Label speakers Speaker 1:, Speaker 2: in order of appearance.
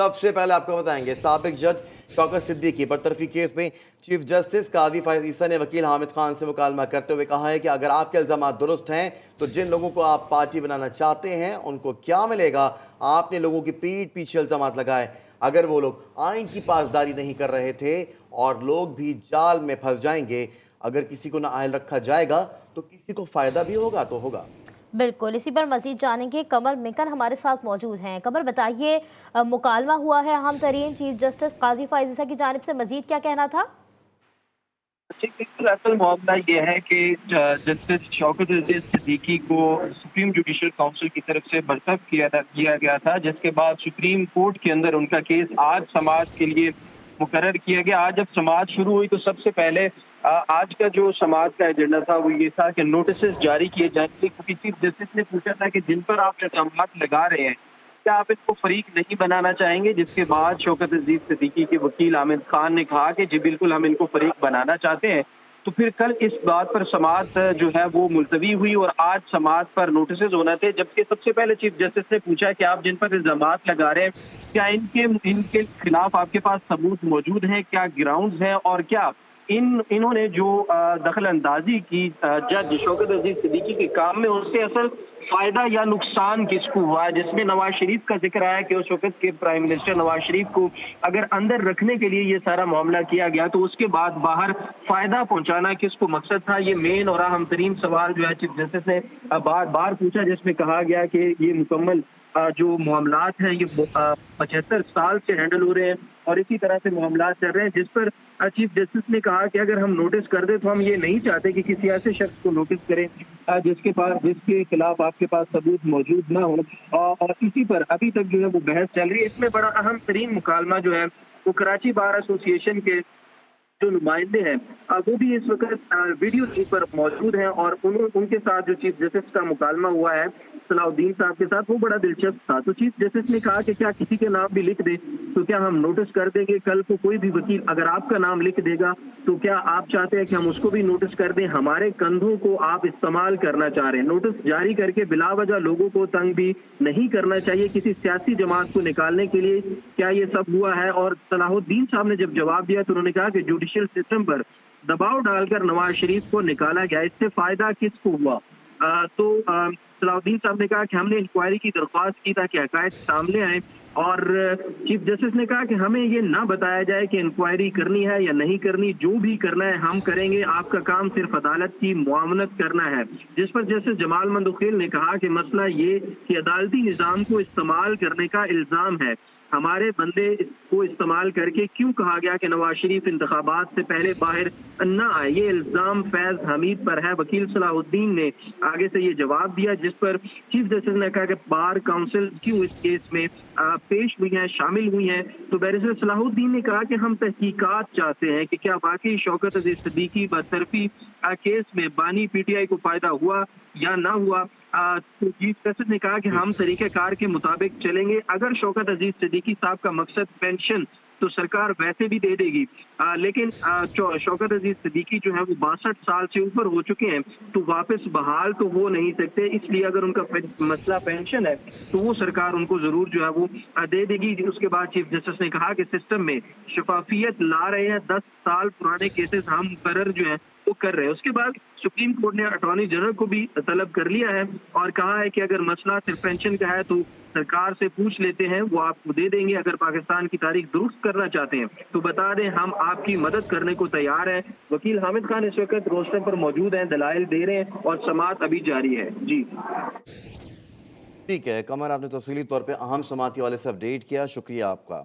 Speaker 1: سب سے پہلے آپ کو بتائیں گے سابق جج شوکت صدیقی برطرفی کیس میں چیف جسٹس قاضی فائز عیسیٰ نے وکیل حامد خان سے مکالمہ کرتے ہوئے کہا ہے کہ اگر آپ کے الزامات درست ہیں تو جن لوگوں کو آپ پارٹی بنانا چاہتے ہیں ان کو کیا ملے گا؟ آپ نے لوگوں کی پیٹھ پیچھے الزامات لگائے، اگر وہ لوگ آئین کی پاسداری نہیں کر رہے تھے اور لوگ بھی جال میں پھنس جائیں گے، اگر کسی کو نااہل رکھا جائے گا تو کسی کو فائدہ بھی ہوگا تو ہوگا۔
Speaker 2: بالکل، اسی پر مزید جانیں گے، قمر مکن ہمارے ساتھ موجود ہیں۔ قمر بتائیے، مکالمہ ہوا ہے اہم ترین چیف جسٹس قاضی فائز عیسیٰ کی جانب سے، مزید کیا کہنا تھا؟
Speaker 3: جی بالکل، اصل معاملہ یہ ہے کہ جسٹس شوکت عزیز صدیقی کو سپریم جوڈیشل کونسل کی طرف سے برطرف کیا گیا تھا، جس کے بعد سپریم کورٹ کے اندر ان کا کیس آج سماعت کے لیے مقرر کیا گیا۔ آج جب سماعت شروع ہوئی تو سب سے پہلے آج کا جو سماعت کا ایجنڈا تھا وہ یہ تھا کہ نوٹسز جاری کیے جائیں گے، کیونکہ چیف جسٹس نے پوچھا تھا کہ جن پر آپ الزامات لگا رہے ہیں کیا آپ اس کو فریق نہیں بنانا چاہیں گے، جس کے بعد شوکت عزیز صدیقی کے وکیل حامد خان نے کہا کہ جی بالکل ہم ان کو فریق بنانا چاہتے ہیں۔ تو پھر کل اس بات پر سماعت جو ہے وہ ملتوی ہوئی اور آج سماعت پر نوٹسز ہونا تھے، جبکہ سب سے پہلے چیف جسٹس نے پوچھا کہ آپ جن پر الزامات لگا رہے ہیں کیا ان کے خلاف آپ کے پاس ثبوت موجود ہیں، کیا گراؤنڈز ہیں، اور کیا انہوں نے جو دخل اندازی کی جج شوکت عزیز صدیقی کے کام میں اس سے اصل فائدہ یا نقصان کس کو ہوا ہے، جس میں نواز شریف کا ذکر آیا کہ اس وقت کے پرائم منسٹر نواز شریف کو اگر اندر رکھنے کے لیے یہ سارا معاملہ کیا گیا تو اس کے بعد باہر فائدہ پہنچانا کس کو مقصد تھا۔ یہ مین اور اہم ترین سوال جو ہے چیف جسٹس نے بار بار پوچھا، جس میں کہا گیا کہ یہ مکمل جو معاملات ہیں یہ 75 سال سے ہینڈل ہو رہے ہیں اور اسی طرح سے معاملات چل رہے ہیں، جس پر چیف جسٹس نے کہا کہ اگر ہم نوٹس کر دیں تو ہم یہ نہیں چاہتے کہ کسی ایسے شخص کو نوٹس کریں جس کے خلاف آپ کے پاس ثبوت موجود نہ ہو، اور اسی پر ابھی تک جو ہے وہ بحث چل رہی ہے۔ اس میں بڑا اہم ترین مکالمہ جو ہے وہ کراچی بار ایسوسی ایشن کے جو نمائندے ہیں وہ بھی اس وقت ویڈیو لنک پر موجود ہیں، اور ان کے ساتھ جو چیف جسٹس کا مکالمہ ہوا ہے صلاح الدین صاحب کے ساتھ وہ بڑا دلچسپ تھا۔ تو چیف جسٹس نے کہا کہ کیا کسی کے نام بھی لکھ دے تو کیا ہم نوٹس کر دیں گے، کل کو کوئی بھی وکیل اگر آپ کا نام لکھ دے گا تو کیا آپ چاہتے ہیں کہ ہم اس کو بھی نوٹس کر دیں؟ ہمارے کندھوں کو آپ استعمال کرنا چاہ رہے ہیں، نوٹس جاری کر کے بلا وجہ لوگوں کو تنگ بھی نہیں کرنا چاہیے کسی سیاسی جماعت کو نکالنے کے لیے، کیا یہ سب ہوا ہے؟ اور صلاح الدین صاحب نے جب جواب دیا تو انہوں نے کہا کہ جوڈیشل سسٹم پر دباؤ ڈال کر نواز شریف کو نکالا گیا، اس سے فائدہ کس کو ہوا؟ تو صلاح الدین صاحب نے کہا کہ ہم نے انکوائری کی درخواست کی تاکہ حقائق سامنے آئے، اور چیف جسٹس نے کہا کہ ہمیں یہ نہ بتایا جائے کہ انکوائری کرنی ہے یا نہیں کرنی، جو بھی کرنا ہے ہم کریں گے، آپ کا کام صرف عدالت کی معاونت کرنا ہے۔ جس پر جسٹس جمال مندوخیل نے کہا کہ مسئلہ یہ کہ عدالتی نظام کو استعمال کرنے کا الزام ہے، ہمارے بندے کو استعمال کر کے کیوں کہا گیا کہ نواز شریف انتخابات سے پہلے باہر نہ آئے؟ یہ الزام فیض حمید پر ہے۔ وکیل صلاح الدین نے آگے سے یہ جواب دیا، جس پر چیف جسٹس نے کہا کہ بار کاؤنسل کیوں اس کیس میں پیش ہوئی ہیں، شامل ہوئی ہیں؟ تو بیرسٹر صلاح الدین نے کہا کہ ہم تحقیقات چاہتے ہیں کہ کیا واقعی شوکت عزیز صدیقی برطرفی کیس میں بانی پی ٹی آئی کو فائدہ ہوا یا نہ ہوا۔ تو چیف جسٹس نے کہا کہ ہم طریقہ کار کے مطابق چلیں گے، اگر شوکت عزیز صدیقی صاحب کا مقصد پینشن تو سرکار ویسے بھی دے دے گی، لیکن شوکت عزیز صدیقی جو ہے وہ 62 سال سے اوپر ہو چکے ہیں تو واپس بحال تو ہو نہیں سکتے، اس لیے اگر ان کا مسئلہ پینشن ہے تو وہ سرکار ان کو ضرور جو ہے وہ دے دے گی۔ اس کے بعد چیف جسٹس نے کہا کہ سسٹم میں شفافیت لا رہے ہیں، 10 سال پرانے کیسز ہم مقرر جو ہیں وہ کر رہے ہیں۔ اس کے بعد سپریم کورٹ نے اٹارنی جنرل کو بھی طلب کر لیا ہے اور کہا ہے کہ اگر مسئلہ صرف پینشن کا ہے تو سرکار سے پوچھ لیتے ہیں، وہ آپ کو دے دیں گے، اگر پاکستان کی تاریخ درست کرنا چاہتے ہیں تو بتا دیں، ہم آپ کی مدد کرنے کو تیار ہیں۔ وکیل حامد خان اس وقت روسٹر پر موجود ہیں، دلائل دے رہے ہیں اور سماعت ابھی جاری ہے۔ جی
Speaker 1: ٹھیک ہے قمر، آپ نے تفصیلی طور پہ اہم سماعتی والے سے اپڈیٹ کیا، شکریہ آپ کا۔